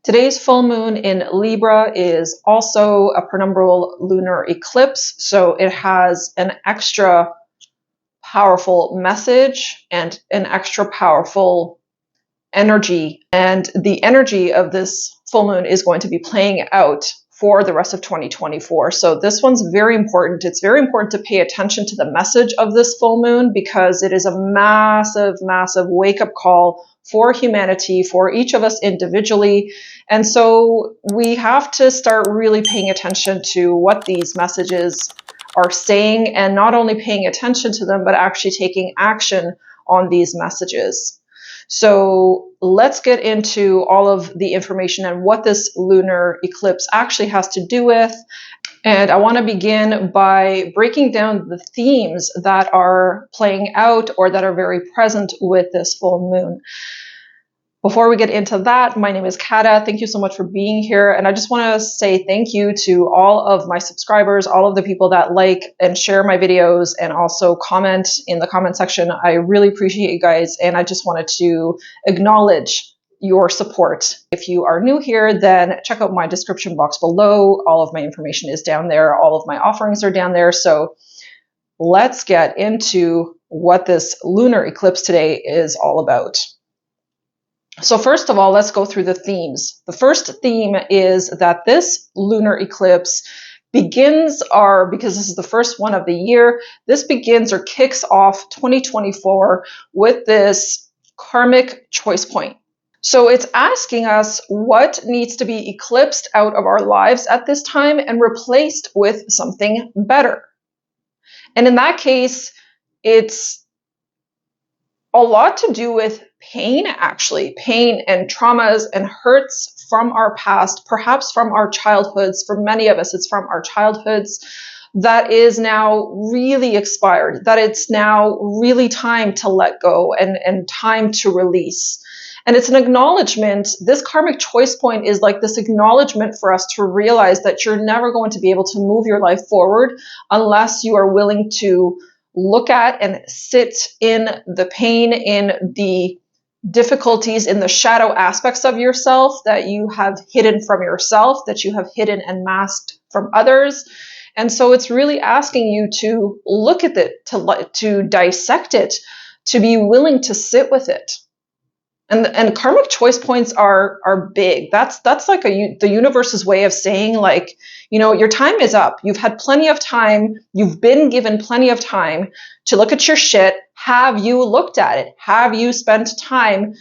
Today's full moon in Libra is also a penumbral lunar eclipse, so it has an extra powerful message and an extra powerful energy. And the energy of this full moon is going to be playing out for the rest of 2024. So this one's very important. It's very important to pay attention to the message of this full moon because it is a massive, massive wake-up call for humanity, for each of us individually. And so we have to start really paying attention to what these messages are saying, and not only paying attention to them, but actually taking action on these messages. So let's get into all of the information and what this lunar eclipse actually has to do with. And I want to begin by breaking down the themes that are playing out or that are very present with this full moon. Before we get into that, my name is Kata. Thank you so much for being here. And I just want to say thank you to all of my subscribers, all of the people that like and share my videos and also comment in the comment section. I really appreciate you guys. And I just wanted to acknowledge your support. If you are new here, then check out my description box below. All of my information is down there. All of my offerings are down there. So let's get into what this lunar eclipse today is all about. So first of all, let's go through the themes. The first theme is that this lunar eclipse begins because this is the first one of the year, this begins or kicks off 2024 with this karmic choice point. So it's asking us what needs to be eclipsed out of our lives at this time and replaced with something better. And in that case, it's a lot to do with pain, actually. Pain and traumas and hurts from our past, perhaps from our childhoods. For many of us, it's from our childhoods that is now really expired, that it's now really time to let go and time to release. And it's an acknowledgement. This karmic choice point is like this acknowledgement for us to realize that you're never going to be able to move your life forward unless you are willing to look at and sit in the pain, in the difficulties, in the shadow aspects of yourself that you have hidden from yourself, that you have hidden and masked from others. And so it's really asking you to look at it, to dissect it, to be willing to sit with it. And karmic choice points are big. That's like the universe's way of saying, like, you know, your time is up. You've had plenty of time. You've been given plenty of time to look at your shit. Have you looked at it? Have you spent time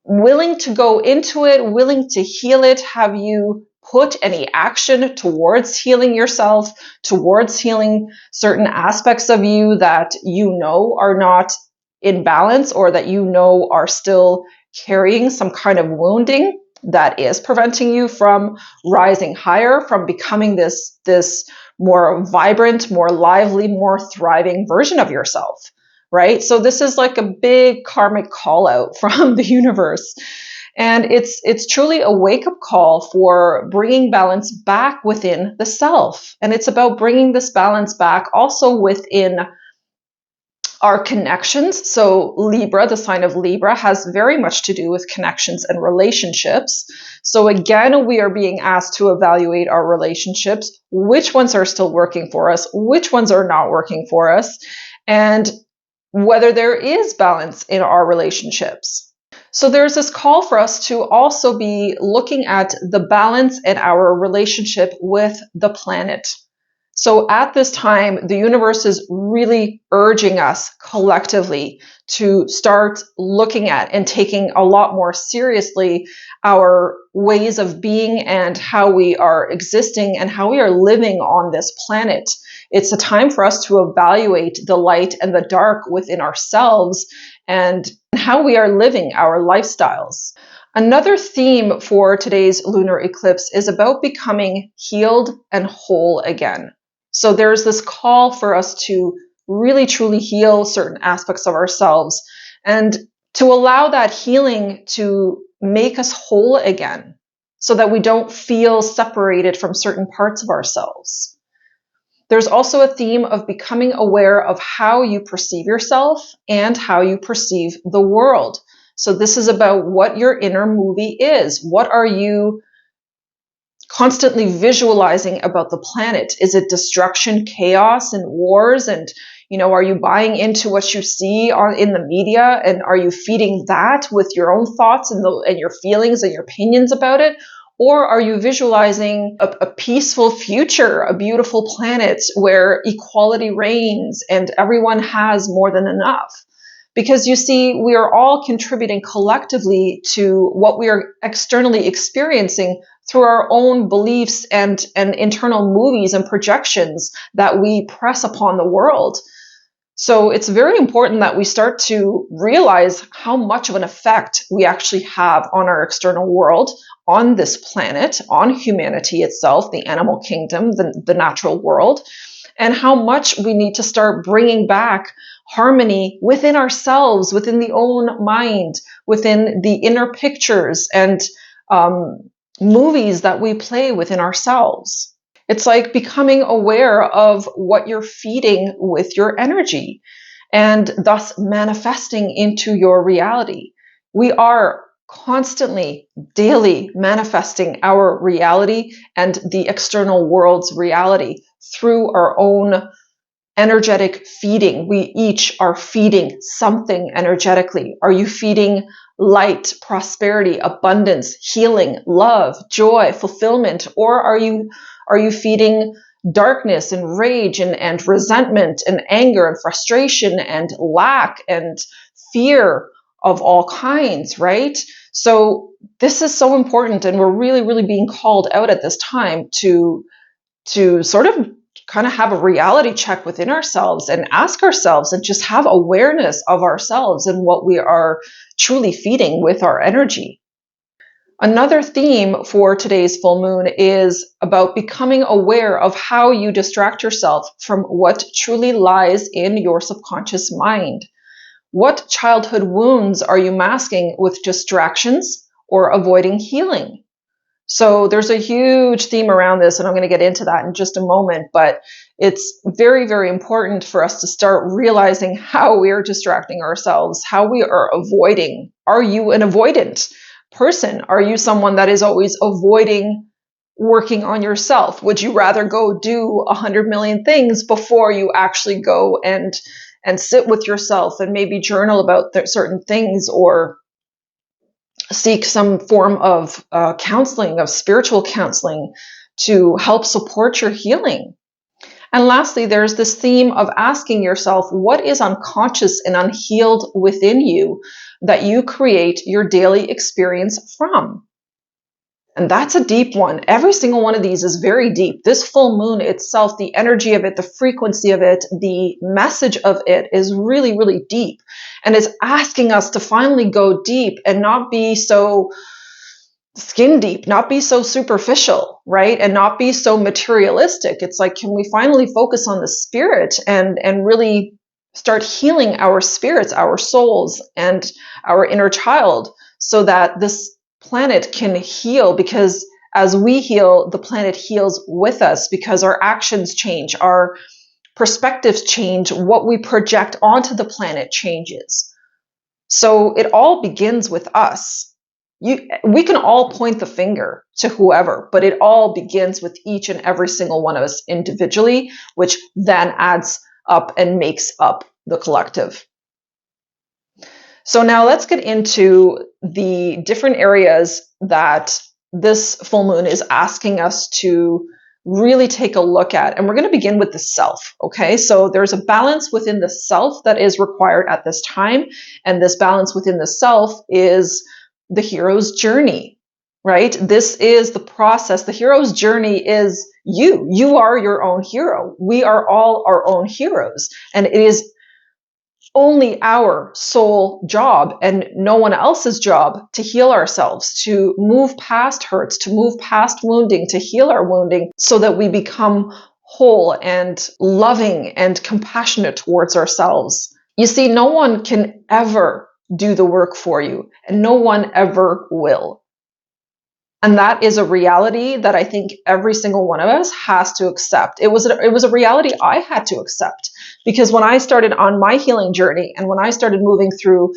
willing to go into it, willing to heal it? Have you put any action towards healing yourself, towards healing certain aspects of you that you know are not in balance, or that you know are still carrying some kind of wounding that is preventing you from rising higher, from becoming this more vibrant, more lively, more thriving version of yourself, right? So this is like a big karmic call out from the universe. And it's truly a wake-up call for bringing balance back within the self. And it's about bringing this balance back also within our connections. So Libra, the sign of Libra, has very much to do with connections and relationships. So again, we are being asked to evaluate our relationships, which ones are still working for us, which ones are not working for us, and whether there is balance in our relationships. So there's this call for us to also be looking at the balance in our relationship with the planet. So at this time, the universe is really urging us collectively to start looking at and taking a lot more seriously our ways of being and how we are existing and how we are living on this planet. It's a time for us to evaluate the light and the dark within ourselves and how we are living our lifestyles. Another theme for today's lunar eclipse is about becoming healed and whole again. So there's this call for us to really truly heal certain aspects of ourselves and to allow that healing to make us whole again so that we don't feel separated from certain parts of ourselves. There's also a theme of becoming aware of how you perceive yourself and how you perceive the world. So this is about what your inner movie is. What are you constantly visualizing about the planet? Is it destruction, chaos, and wars? And, are you buying into what you see in the media? And are you feeding that with your own thoughts and your feelings and your opinions about it? Or are you visualizing a peaceful future, a beautiful planet where equality reigns and everyone has more than enough? Because you see, we are all contributing collectively to what we are externally experiencing through our own beliefs and internal movies and projections that we press upon the world. So it's very important that we start to realize how much of an effect we actually have on our external world, on this planet, on humanity itself, the animal kingdom, the natural world, and how much we need to start bringing back harmony within ourselves, within the own mind, within the inner pictures and movies that we play within ourselves. It's like becoming aware of what you're feeding with your energy and thus manifesting into your reality. We are constantly, daily manifesting our reality and the external world's reality through our own energetic feeding. We each are feeding something energetically. Are you feeding light, prosperity, abundance, healing, love, joy, fulfillment? Or are you feeding darkness and rage and resentment and anger and frustration and lack and fear of all kinds, right? So this is so important, and we're really, really being called out at this time to sort of kind of have a reality check within ourselves and ask ourselves and just have awareness of ourselves and what we are truly feeding with our energy. Another theme for today's full moon is about becoming aware of how you distract yourself from what truly lies in your subconscious mind. What childhood wounds are you masking with distractions or avoiding healing? So there's a huge theme around this, and I'm going to get into that in just a moment, but it's very, very important for us to start realizing how we are distracting ourselves, how we are avoiding. Are you an avoidant person? Are you someone that is always avoiding working on yourself? Would you rather go do 100 million things before you actually go and sit with yourself and maybe journal about certain things, or seek some form of counseling, of spiritual counseling, to help support your healing? And lastly, there's this theme of asking yourself, what is unconscious and unhealed within you that you create your daily experience from? And that's a deep one. Every single one of these is very deep. This full moon itself, the energy of it, the frequency of it, the message of it is really, really deep. And it's asking us to finally go deep and not be so skin deep, not be so superficial, right? And not be so materialistic. It's like, can we finally focus on the spirit and really start healing our spirits, our souls, and our inner child, so that this planet can heal? Because as we heal, the planet heals with us, because our actions change, our perspectives change, what we project onto the planet changes. So it all begins with us. We can all point the finger to whoever, but it all begins with each and every single one of us individually, which then adds up and makes up the collective. So now let's get into the different areas that this full moon is asking us to really take a look at. And we're going to begin with the self. Okay, so there's a balance within the self that is required at this time. And this balance within the self is the hero's journey, right? This is the process. The hero's journey is you. You are your own hero. We are all our own heroes. And it is only our sole job and no one else's job to heal ourselves, to move past hurts, to move past wounding, to heal our wounding, so that we become whole and loving and compassionate towards ourselves. You see, no one can ever do the work for you, and no one ever will. And that is a reality that I think every single one of us has to accept. It was a reality I had to accept, because when I started on my healing journey and when I started moving through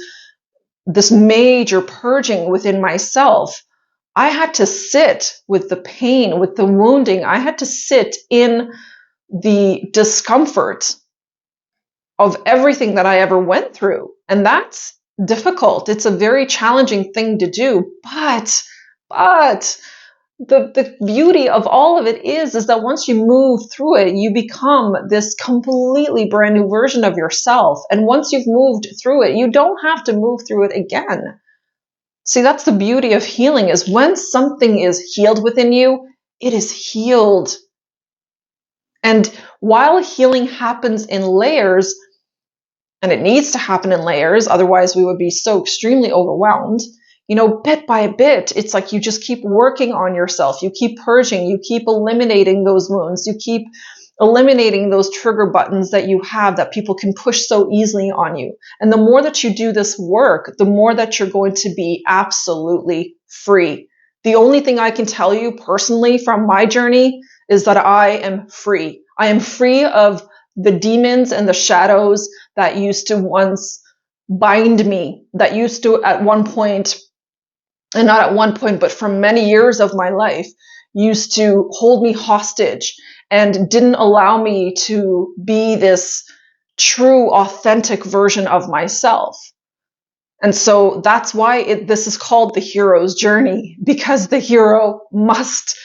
this major purging within myself, I had to sit with the pain, with the wounding. I had to sit in the discomfort of everything that I ever went through. And that's difficult. It's a very challenging thing to do. But the beauty of all of it is that once you move through it, you become this completely brand new version of yourself. And once you've moved through it, you don't have to move through it again. See, that's the beauty of healing, is when something is healed within you, it is healed. And while healing happens in layers, and it needs to happen in layers, otherwise we would be so extremely overwhelmed, bit by bit, it's like you just keep working on yourself. You keep purging, you keep eliminating those wounds, you keep eliminating those trigger buttons that you have that people can push so easily on you. And the more that you do this work, the more that you're going to be absolutely free. The only thing I can tell you personally from my journey is that I am free. I am free of the demons and the shadows that used to once bind me, that used to at one point, and not at one point, but for many years of my life, used to hold me hostage and didn't allow me to be this true, authentic version of myself. And so that's why this is called the hero's journey, because the hero must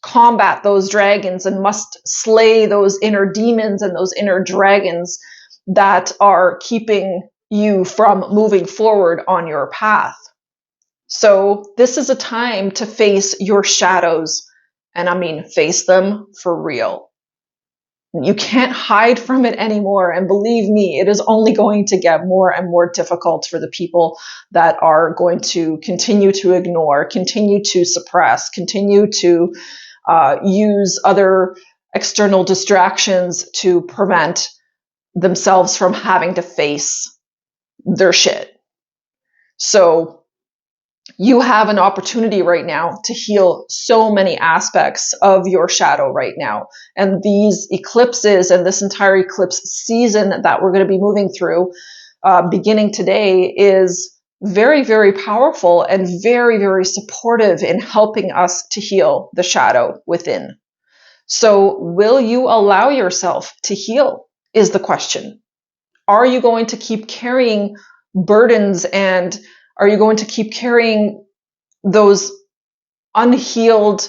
combat those dragons and must slay those inner demons and those inner dragons that are keeping you from moving forward on your path. So this is a time to face your shadows, and I mean face them for real. You can't hide from it anymore, and believe me, it is only going to get more and more difficult for the people that are going to continue to ignore, continue to suppress, continue to use other external distractions to prevent themselves from having to face their shit. So you have an opportunity right now to heal so many aspects of your shadow right now. And these eclipses and this entire eclipse season that we're going to be moving through beginning today is very, very powerful and very, very supportive in helping us to heal the shadow within. So will you allow yourself to heal is the question. Are you going to keep carrying burdens, and are you going to keep carrying those unhealed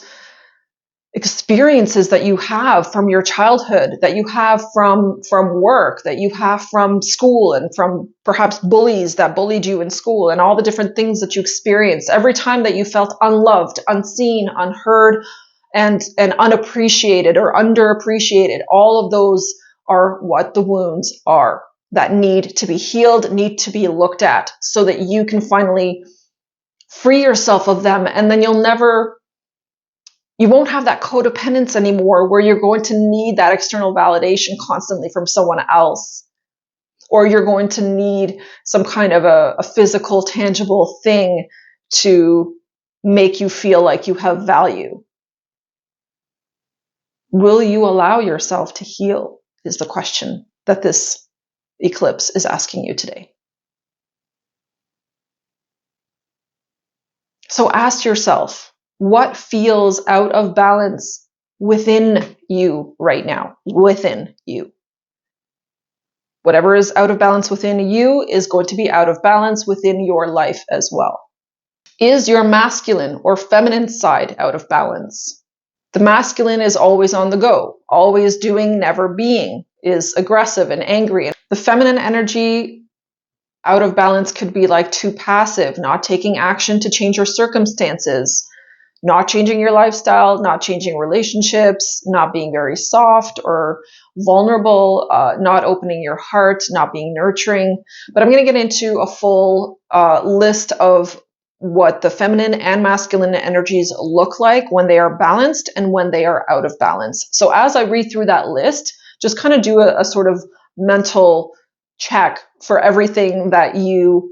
experiences that you have from your childhood, that you have from work, that you have from school, and from perhaps bullies that bullied you in school, and all the different things that you experienced every time that you felt unloved, unseen, unheard, and unappreciated or underappreciated? All of those are what the wounds are that need to be healed, need to be looked at, so that you can finally free yourself of them. And then you won't have that codependence anymore, where you're going to need that external validation constantly from someone else, or you're going to need some kind of a physical, tangible thing to make you feel like you have value. Will you allow yourself to heal is the question that this eclipse is asking you today. So ask yourself, what feels out of balance within you right now? Within you. Whatever is out of balance within you is going to be out of balance within your life as well. Is your masculine or feminine side out of balance? The masculine is always on the go, always doing, never being, is aggressive and angry. The feminine energy out of balance could be like too passive, not taking action to change your circumstances, not changing your lifestyle, not changing relationships, not being very soft or vulnerable, not opening your heart, not being nurturing. But I'm going to get into a full list of what the feminine and masculine energies look like when they are balanced and when they are out of balance. So as I read through that list, just kind of do a sort of mental check for everything that you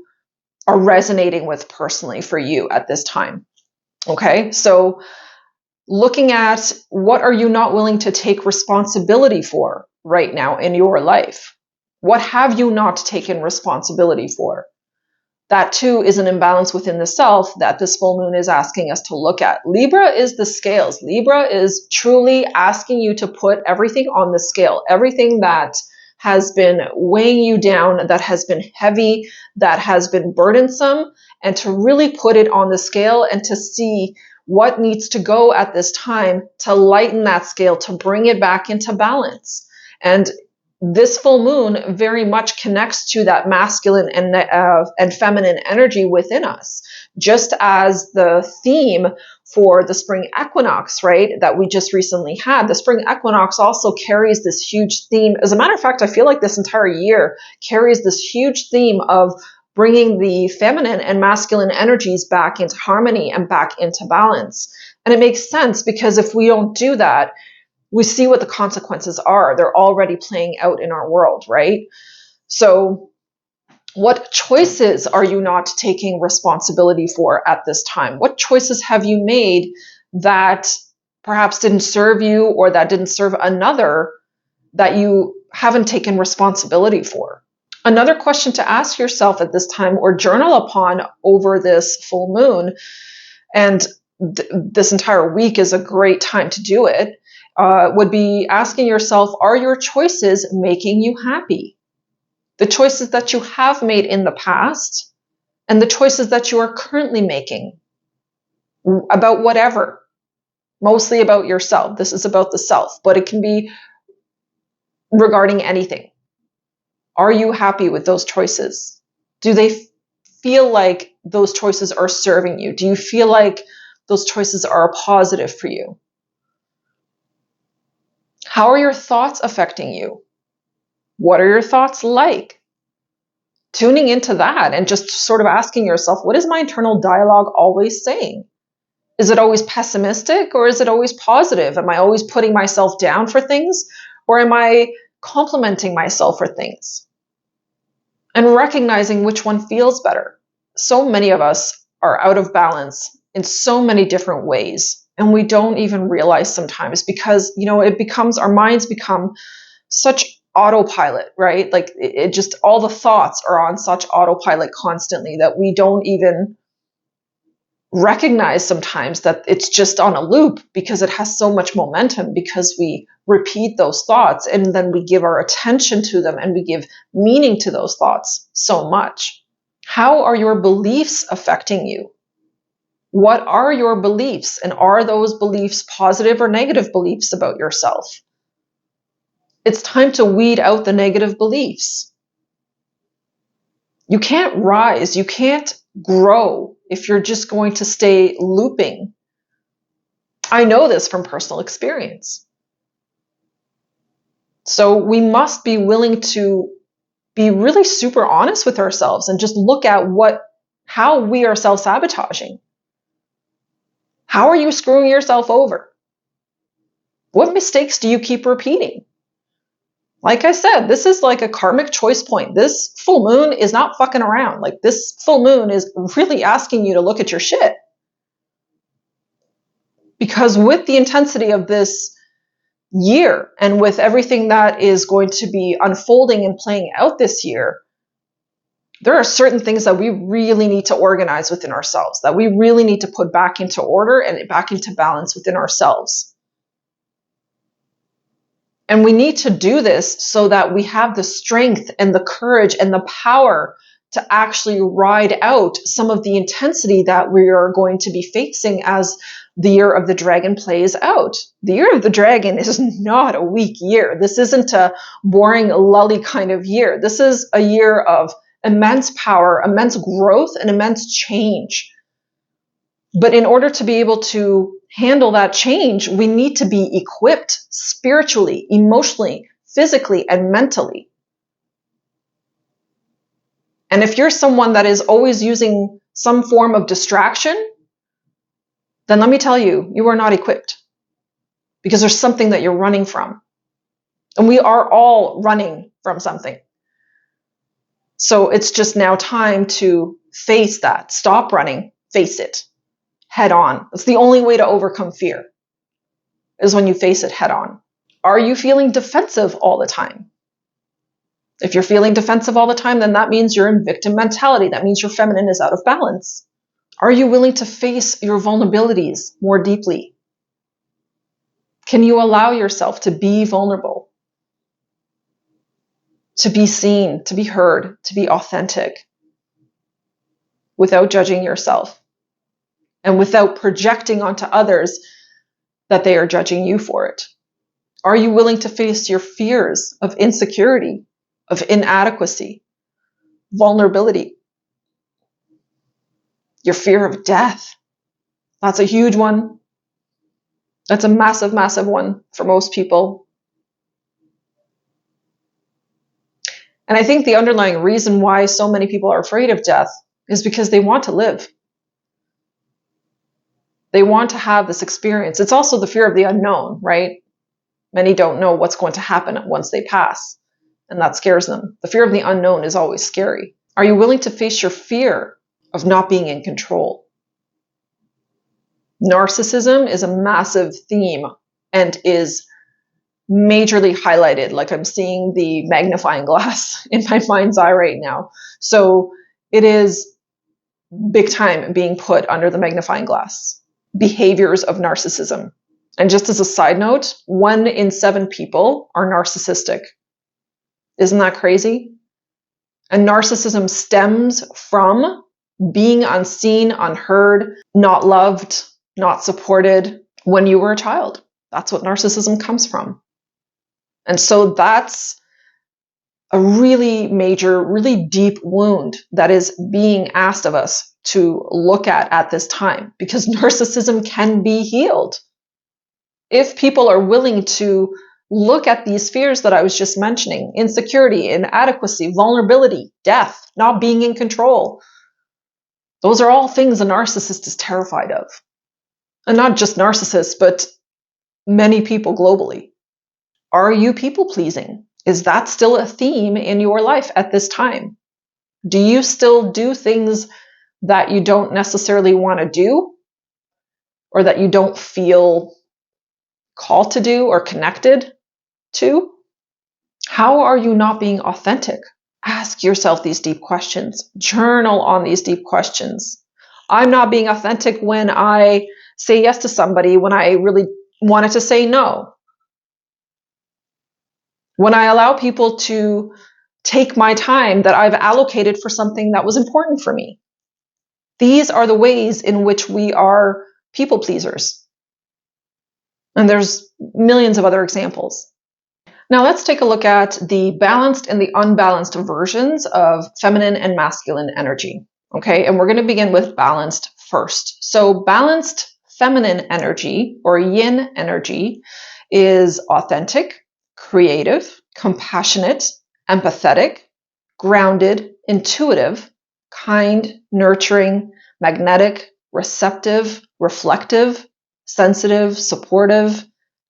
are resonating with personally for you at this time. Okay, so looking at what are you not willing to take responsibility for right now in your life? What have you not taken responsibility for? that too is an imbalance within the self that this full moon is asking us to look at. Libra is the scales. Libra is truly asking you to put everything on the scale, everything that has been weighing you down, that has been heavy, that has been burdensome, and to really put it on the scale and to see what needs to go at this time to lighten that scale, to bring it back into balance. And this full moon very much connects to that masculine and feminine energy within us, just as the theme for the spring equinox, right, that we just recently had. The spring equinox also carries this huge theme. As a matter of fact, I feel like this entire year carries this huge theme of bringing the feminine and masculine energies back into harmony and back into balance. And it makes sense because if we don't do that, we see what the consequences are. They're already playing out in our world, right? So what choices are you not taking responsibility for at this time? What choices have you made that perhaps didn't serve you or that didn't serve another that you haven't taken responsibility for? Another question to ask yourself at this time or journal upon over this full moon, and this entire week is a great time to do it, would be asking yourself, are your choices making you happy? The choices that you have made in the past and the choices that you are currently making about whatever, mostly about yourself. This is about the self, but it can be regarding anything. Are you happy with those choices? Do they feel like those choices are serving you? Do you feel like those choices are a positive for you? How are your thoughts affecting you? What are your thoughts like? Tuning into that and just sort of asking yourself, what is my internal dialogue always saying? Is it always pessimistic or is it always positive? Am I always putting myself down for things or am I complimenting myself for things? And recognizing which one feels better. So many of us are out of balance in so many different ways. And we don't even realize sometimes because, it becomes, our minds become such autopilot, right? Like it just, all the thoughts are on such autopilot constantly that we don't even recognize sometimes that it's just on a loop because it has so much momentum, because we repeat those thoughts and then we give our attention to them and we give meaning to those thoughts so much. How are your beliefs affecting you? What are your beliefs? And are those beliefs positive or negative beliefs about yourself? It's time to weed out the negative beliefs. You can't rise, you can't grow if you're just going to stay looping. I know this from personal experience. So we must be willing to be really super honest with ourselves and just look at how we are self-sabotaging. How are you screwing yourself over? What mistakes do you keep repeating? Like I said, this is like a karmic choice point. This full moon is not fucking around. Like this full moon is really asking you to look at your shit. Because with the intensity of this year and with everything that is going to be unfolding and playing out this year, there are certain things that we really need to organize within ourselves, that we really need to put back into order and back into balance within ourselves. And we need to do this so that we have the strength and the courage and the power to actually ride out some of the intensity that we are going to be facing as the year of the dragon plays out. The year of the dragon is not a weak year. This isn't a boring, lully kind of year. This is a year of immense power, immense growth, and immense change. But in order to be able to handle that change, we need to be equipped spiritually, emotionally, physically, and mentally. And if you're someone that is always using some form of distraction, then let me tell you, you are not equipped because there's something that you're running from. And we are all running from something. So it's just now time to face that. Stop running, face it head on. It's the only way to overcome fear, is when you face it head on. Are you feeling defensive all the time? If you're feeling defensive all the time, then that means you're in victim mentality. That means your feminine is out of balance. Are you willing to face your vulnerabilities more deeply? Can you allow yourself to be vulnerable? To be seen, to be heard, to be authentic without judging yourself and without projecting onto others that they are judging you for it? Are you willing to face your fears of insecurity, of inadequacy, vulnerability, your fear of death? That's a huge one. That's a massive, massive one for most people. And I think the underlying reason why so many people are afraid of death is because they want to live. They want to have this experience. It's also the fear of the unknown, right? Many don't know what's going to happen once they pass, and that scares them. The fear of the unknown is always scary. Are you willing to face your fear of not being in control? Narcissism is a massive theme and is majorly highlighted. Like I'm seeing the magnifying glass in my mind's eye right now. So it is big time being put under the magnifying glass. Behaviors of narcissism. And just as a side note, 1 in 7 people are narcissistic. Isn't that crazy? And narcissism stems from being unseen, unheard, not loved, not supported when you were a child. That's what narcissism comes from. And so that's a really major, really deep wound that is being asked of us to look at this time, because narcissism can be healed. If people are willing to look at these fears that I was just mentioning, insecurity, inadequacy, vulnerability, death, not being in control, those are all things a narcissist is terrified of. And not just narcissists, but many people globally. Are you people pleasing? Is that still a theme in your life at this time? Do you still do things that you don't necessarily want to do, or that you don't feel called to do or connected to? How are you not being authentic? Ask yourself these deep questions. Journal on these deep questions. I'm not being authentic when I say yes to somebody when I really wanted to say no. When I allow people to take my time that I've allocated for something that was important for me. These are the ways in which we are people pleasers. And there's millions of other examples. Now let's take a look at the balanced and the unbalanced versions of feminine and masculine energy. Okay, and we're going to begin with balanced first. So balanced feminine energy, or yin energy, is authentic, creative, compassionate, empathetic, grounded, intuitive, kind, nurturing, magnetic, receptive, reflective, sensitive, supportive,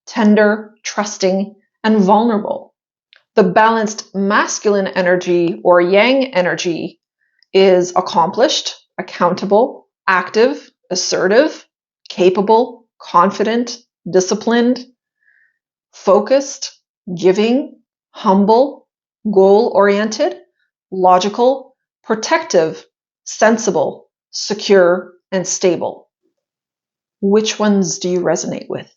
tender, trusting, and vulnerable. The balanced masculine energy, or yang energy, is accomplished, accountable, active, assertive, capable, confident, disciplined, focused, giving, humble, goal-oriented, logical, protective, sensible, secure, and stable. Which ones do you resonate with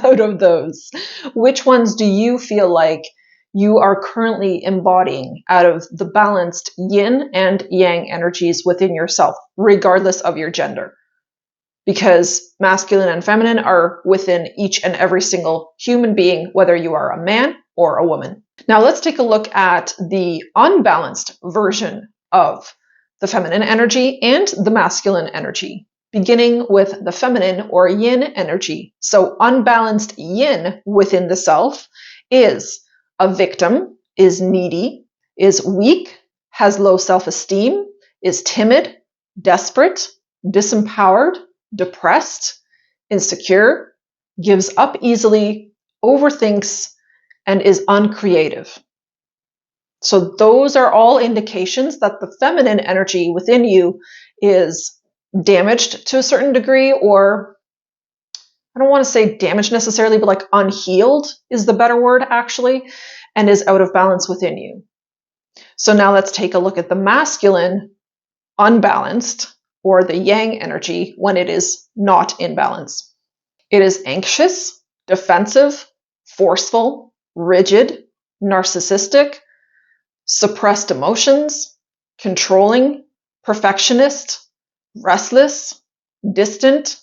out of those? Which ones do you feel like you are currently embodying out of the balanced yin and yang energies within yourself, regardless of your gender? Because masculine and feminine are within each and every single human being, whether you are a man or a woman. Now let's take a look at the unbalanced version of the feminine energy and the masculine energy, beginning with the feminine or yin energy. So unbalanced yin within the self is a victim, is needy, is weak, has low self-esteem, is timid, desperate, disempowered, depressed, insecure, gives up easily, overthinks, and is uncreative. So those are all indications that the feminine energy within you is damaged to a certain degree, or I don't want to say damaged necessarily, but like unhealed is the better word actually, and is out of balance within you. So now let's take a look at the masculine unbalanced, or the yang energy when it is not in balance. It is anxious, defensive, forceful, rigid, narcissistic, suppressed emotions, controlling, perfectionist, restless, distant,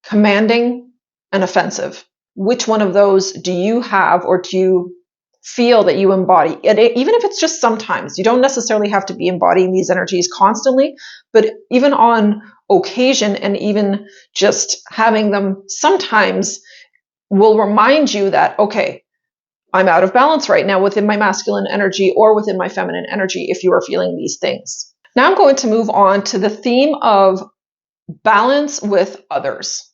commanding, and offensive. Which one of those do you have, or do you feel that you embody? And even if it's just sometimes, you don't necessarily have to be embodying these energies constantly, but even on occasion, and even just having them sometimes will remind you that, okay, I'm out of balance right now within my masculine energy or within my feminine energy if you are feeling these things. Now I'm going to move on to the theme of balance with others,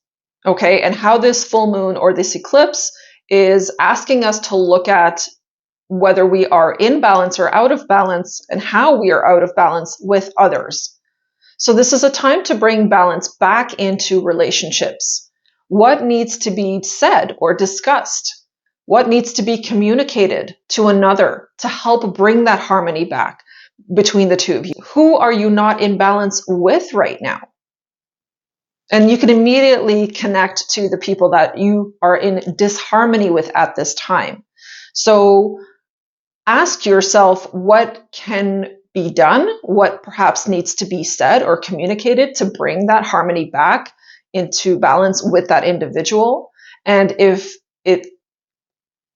okay, and how this full moon or this eclipse is asking us to look at whether we are in balance or out of balance, and how we are out of balance with others. So this is a time to bring balance back into relationships. What needs to be said or discussed? What needs to be communicated to another to help bring that harmony back between the two of you? Who are you not in balance with right now? And you can immediately connect to the people that you are in disharmony with at this time. So ask yourself what can be done, what perhaps needs to be said or communicated to bring that harmony back into balance with that individual. And if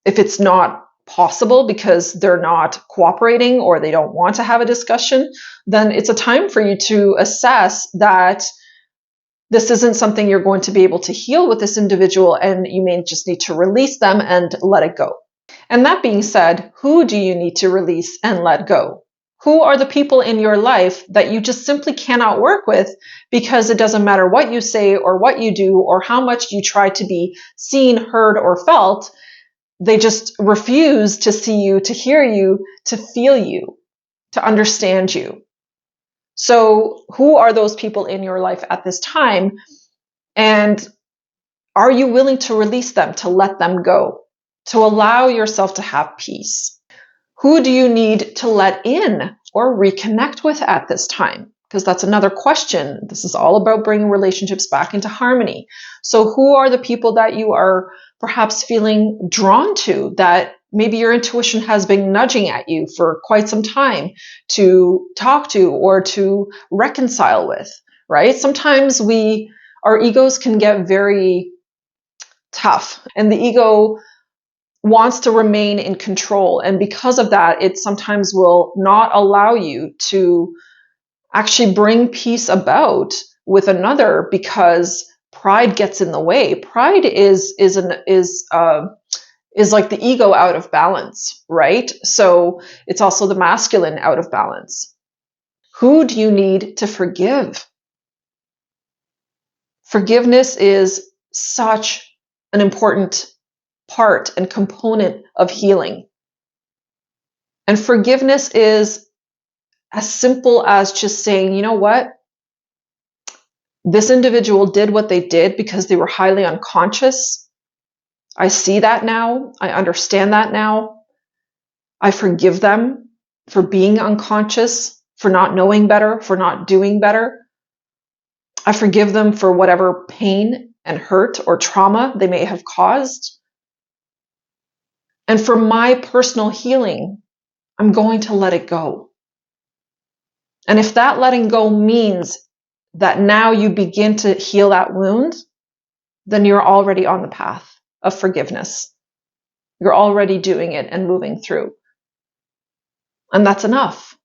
it's not possible because they're not cooperating or they don't want to have a discussion, then it's a time for you to assess that this isn't something you're going to be able to heal with this individual, and you may just need to release them and let it go. And that being said, who do you need to release and let go? Who are the people in your life that you just simply cannot work with because it doesn't matter what you say or what you do or how much you try to be seen, heard, or felt? They just refuse to see you, to hear you, to feel you, to understand you. So who are those people in your life at this time? And are you willing to release them, to let them go, to allow yourself to have peace? Who do you need to let in or reconnect with at this time? Because that's another question. This is all about bringing relationships back into harmony. So who are the people that you are perhaps feeling drawn to, that maybe your intuition has been nudging at you for quite some time to talk to or to reconcile with, right? Sometimes our egos can get very tough, and the ego wants to remain in control. And because of that, it sometimes will not allow you to actually bring peace about with another, because pride gets in the way. Pride is like the ego out of balance, right? So it's also the masculine out of balance. Who do you need to forgive? Forgiveness is such an important part and component of healing. And forgiveness is as simple as just saying, you know what? This individual did what they did because they were highly unconscious. I see that now. I understand that now. I forgive them for being unconscious, for not knowing better, for not doing better. I forgive them for whatever pain and hurt or trauma they may have caused. And for my personal healing, I'm going to let it go. And if that letting go means that now you begin to heal that wound, then you're already on the path of forgiveness. You're already doing it and moving through. And that's enough.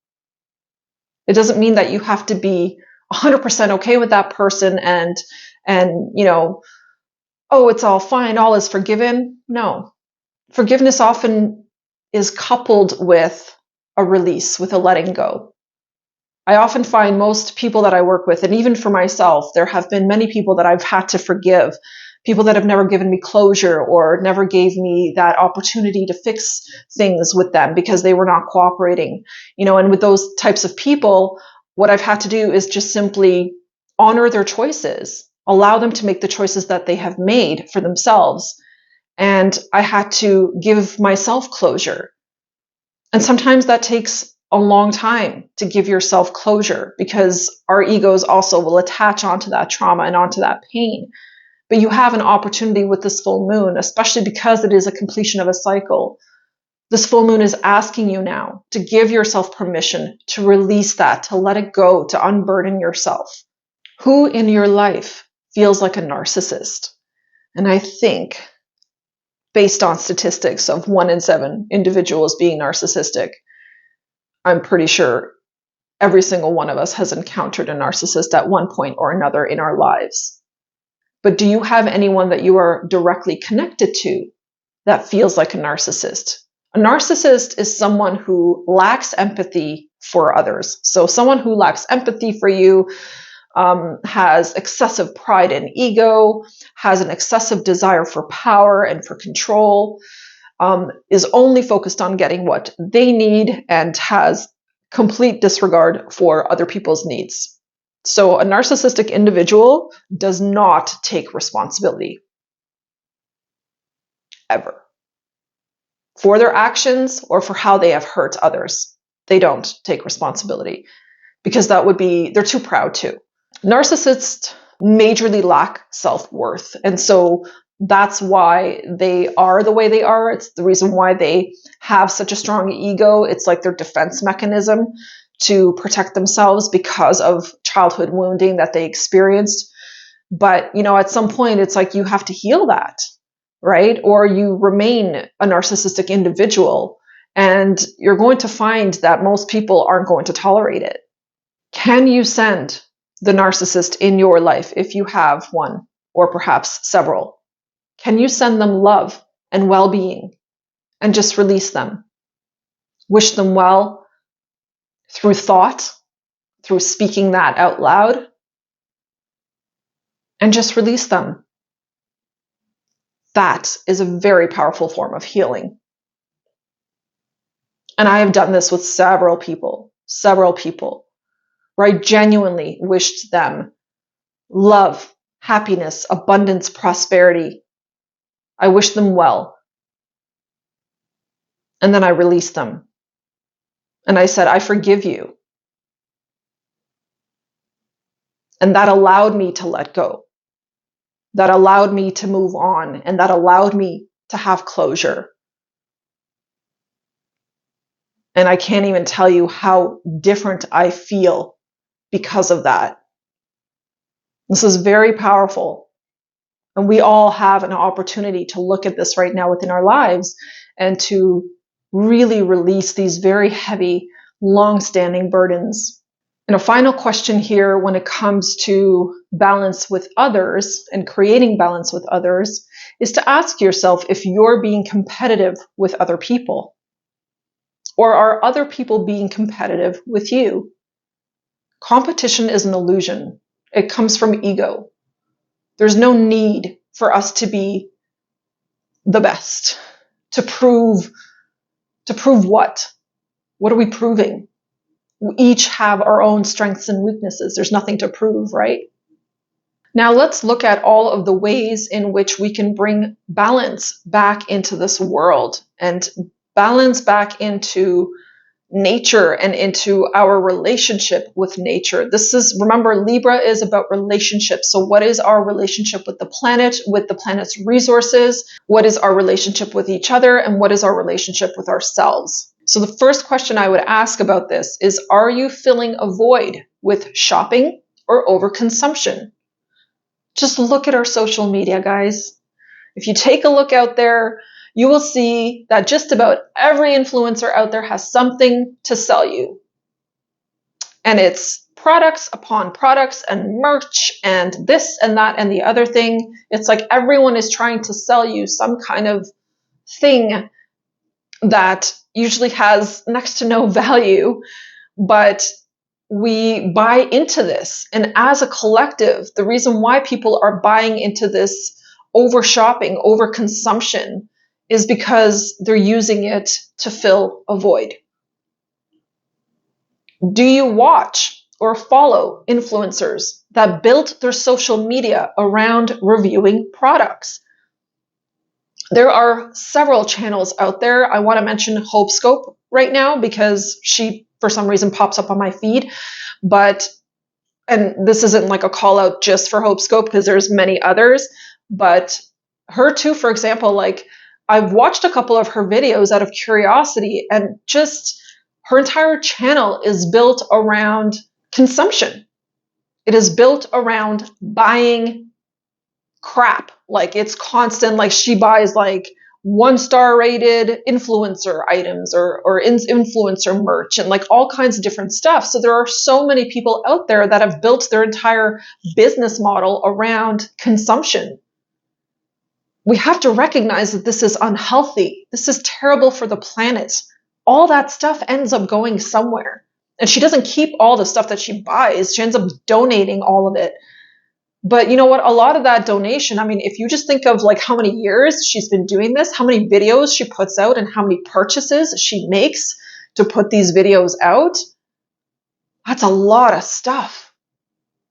It doesn't mean that you have to be 100% okay with that person and oh, it's all fine, all is forgiven. No. Forgiveness often is coupled with a release, with a letting go. I often find most people that I work with, and even for myself, there have been many people that I've had to forgive, people that have never given me closure or never gave me that opportunity to fix things with them because they were not cooperating. And with those types of people, what I've had to do is just simply honor their choices allow them to make the choices that they have made for themselves. And I had to give myself closure. And sometimes that takes a long time to give yourself closure, because our egos also will attach onto that trauma and onto that pain. But you have an opportunity with this full moon, especially because it is a completion of a cycle. This full moon is asking you now to give yourself permission to release that, to let it go, to unburden yourself. Who in your life feels like a narcissist? And I think, based on statistics of 1 in 7 individuals being narcissistic, I'm pretty sure every single one of us has encountered a narcissist at one point or another in our lives. But do you have anyone that you are directly connected to that feels like a narcissist? A narcissist is someone who lacks empathy for others. So someone who lacks empathy for you, has excessive pride and ego, has an excessive desire for power and for control, is only focused on getting what they need, and has complete disregard for other people's needs. So a narcissistic individual does not take responsibility, ever, for their actions or for how they have hurt others. They don't take responsibility, because they're too proud to. Narcissists majorly lack self-worth. And so that's why they are the way they are. It's the reason why they have such a strong ego. It's like their defense mechanism to protect themselves because of childhood wounding that they experienced. But, at some point, it's like you have to heal that, right? Or you remain a narcissistic individual, and you're going to find that most people aren't going to tolerate it. Can you send the narcissist in your life, if you have one, or perhaps several? Can you send them love and well-being and just release them? Wish them well through thought, through speaking that out loud, and just release them. That is a very powerful form of healing. And I have done this with several people, where I genuinely wished them love, happiness, abundance, prosperity. I wished them well. And then I released them. And I said, I forgive you. And that allowed me to let go. That allowed me to move on. And that allowed me to have closure. And I can't even tell you how different I feel because of that. This is very powerful. And we all have an opportunity to look at this right now within our lives and to really release these very heavy, long-standing burdens. And a final question here when it comes to balance with others and creating balance with others is to ask yourself if you're being competitive with other people. Or are other people being competitive with you? Competition is an illusion. It comes from ego. There's no need for us to be the best. To prove what? What are we proving? We each have our own strengths and weaknesses. There's nothing to prove, right? Now let's look at all of the ways in which we can bring balance back into this world and balance back into nature and into our relationship with nature. Remember, Libra is about relationships. So what is our relationship with the planet's resources? What is our relationship with each other? And what is our relationship with ourselves? So the first question I would ask about this is, are you filling a void with shopping or overconsumption? Just look at our social media, guys. If you take a look out there, you will see that just about every influencer out there has something to sell you. And it's products upon products and merch and this and that and the other thing. It's like everyone is trying to sell you some kind of thing that usually has next to no value, but we buy into this. And as a collective, the reason why people are buying into this over shopping, over consumption, is because they're using it to fill a void. Do you watch or follow influencers that built their social media around reviewing products. There are several channels out there. I want to mention Hopescope right now because she, for some reason, pops up on my feed. And this isn't like a call out just for Hopescope because there's many others, but her too, for example, like I've watched a couple of her videos out of curiosity, and just her entire channel is built around consumption. It is built around buying crap. Like it's constant, like she buys like 1-star rated influencer items or influencer merch and like all kinds of different stuff. So there are so many people out there that have built their entire business model around consumption. We have to recognize that this is unhealthy. This is terrible for the planet. All that stuff ends up going somewhere. And she doesn't keep all the stuff that she buys. She ends up donating all of it. But you know what? A lot of that donation, I mean, if you just think of like how many years she's been doing this, how many videos she puts out and how many purchases she makes to put these videos out, that's a lot of stuff.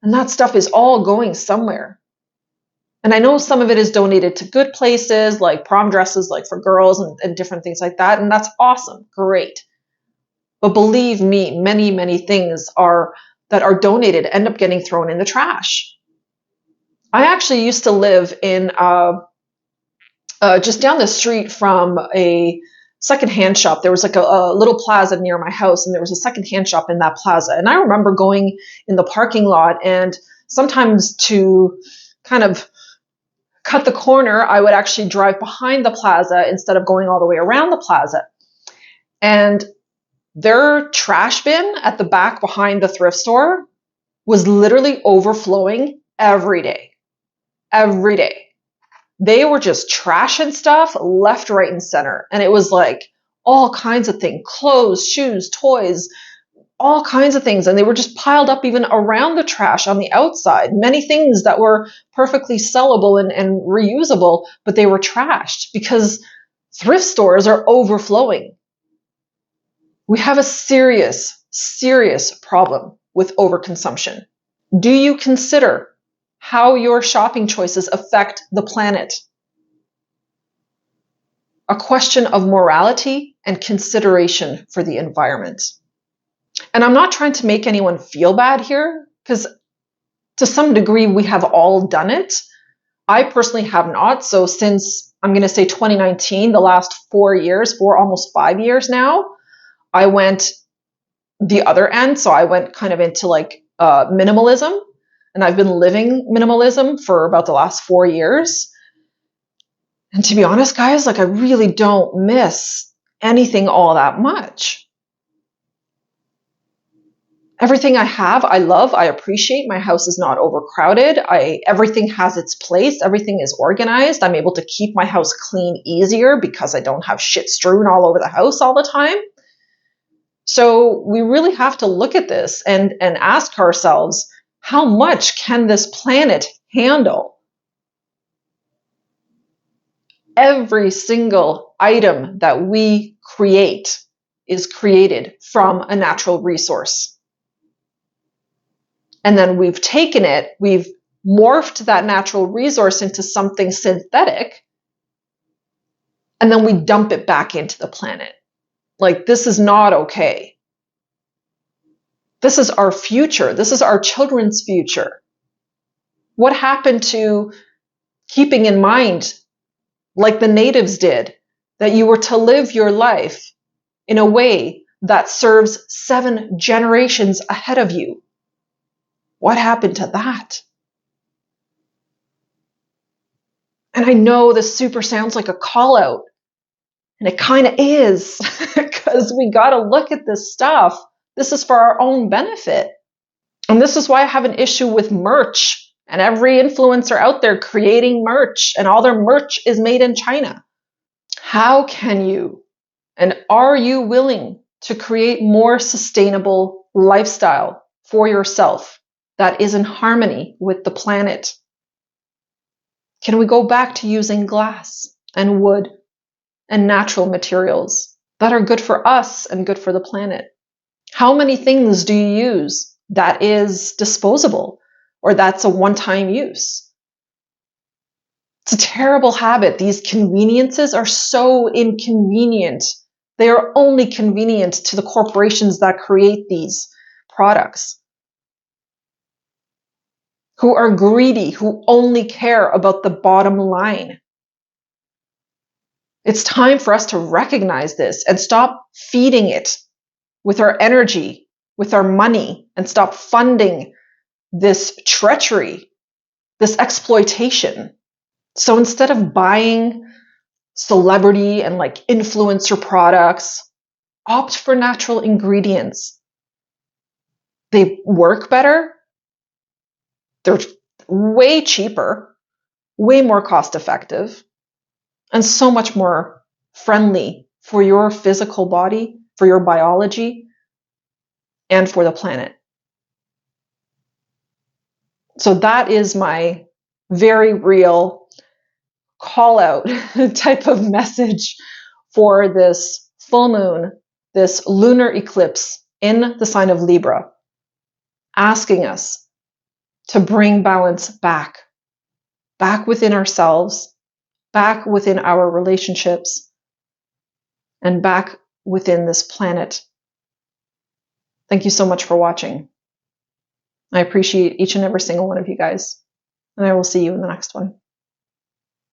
And that stuff is all going somewhere. And I know some of it is donated to good places like prom dresses, like for girls and different things like that. And that's awesome. Great. But believe me, many, many things that are donated end up getting thrown in the trash. I actually used to live in just down the street from a secondhand shop. There was like a little plaza near my house, and there was a secondhand shop in that plaza. And I remember going in the parking lot, and sometimes to kind of cut the corner, I would actually drive behind the plaza instead of going all the way around the plaza. And their trash bin at the back behind the thrift store was literally overflowing every day. Every day. They were just trashing stuff left, right, and center. And it was like all kinds of things, clothes, shoes, toys, all kinds of things. And they were just piled up even around the trash on the outside. Many things that were perfectly sellable and reusable, but they were trashed because thrift stores are overflowing. We have a serious, serious problem with overconsumption. Do you consider how your shopping choices affect the planet? A question of morality and consideration for the environment. And I'm not trying to make anyone feel bad here, because to some degree we have all done it. I personally have not. So since, I'm going to say 2019, the last 4 years, almost 5 years now, I went the other end. So I went kind of into like minimalism. And I've been living minimalism for about the last 4 years. And to be honest, guys, like I really don't miss anything all that much. Everything I have, I love, I appreciate. My house is not overcrowded. Everything has its place. Everything is organized. I'm able to keep my house clean easier because I don't have shit strewn all over the house all the time. So we really have to look at this and ask ourselves, how much can this planet handle? Every single item that we create is created from a natural resource. And then we've taken it, we've morphed that natural resource into something synthetic, and then we dump it back into the planet. Like, this is not okay. This is our future. This is our children's future. What happened to keeping in mind, like the natives did, that you were to live your life in a way that serves 7 generations ahead of you? What happened to that? And I know this super sounds like a call out, and it kind of is, because we got to look at this stuff. This is for our own benefit. And this is why I have an issue with merch and every influencer out there creating merch, and all their merch is made in China. How can you, and are you willing to create more sustainable lifestyle for yourself that is in harmony with the planet? Can we go back to using glass and wood and natural materials that are good for us and good for the planet? How many things do you use that is disposable or that's a one-time use. It's a terrible habit. These conveniences are so inconvenient. They are only convenient to the corporations that create these products, who are greedy, who only care about the bottom line. It's time for us to recognize this and stop feeding it with our energy, with our money, and stop funding this treachery, this exploitation. So instead of buying celebrity and like influencer products, opt for natural ingredients. They work better. They're way cheaper, way more cost effective, and so much more friendly for your physical body, for your biology, and for the planet. So that is my very real call out type of message for this full moon, this lunar eclipse in the sign of Libra, asking us to bring balance back within ourselves, back within our relationships, and back within this planet. Thank you so much for watching. I appreciate each and every single one of you guys, and I will see you in the next one.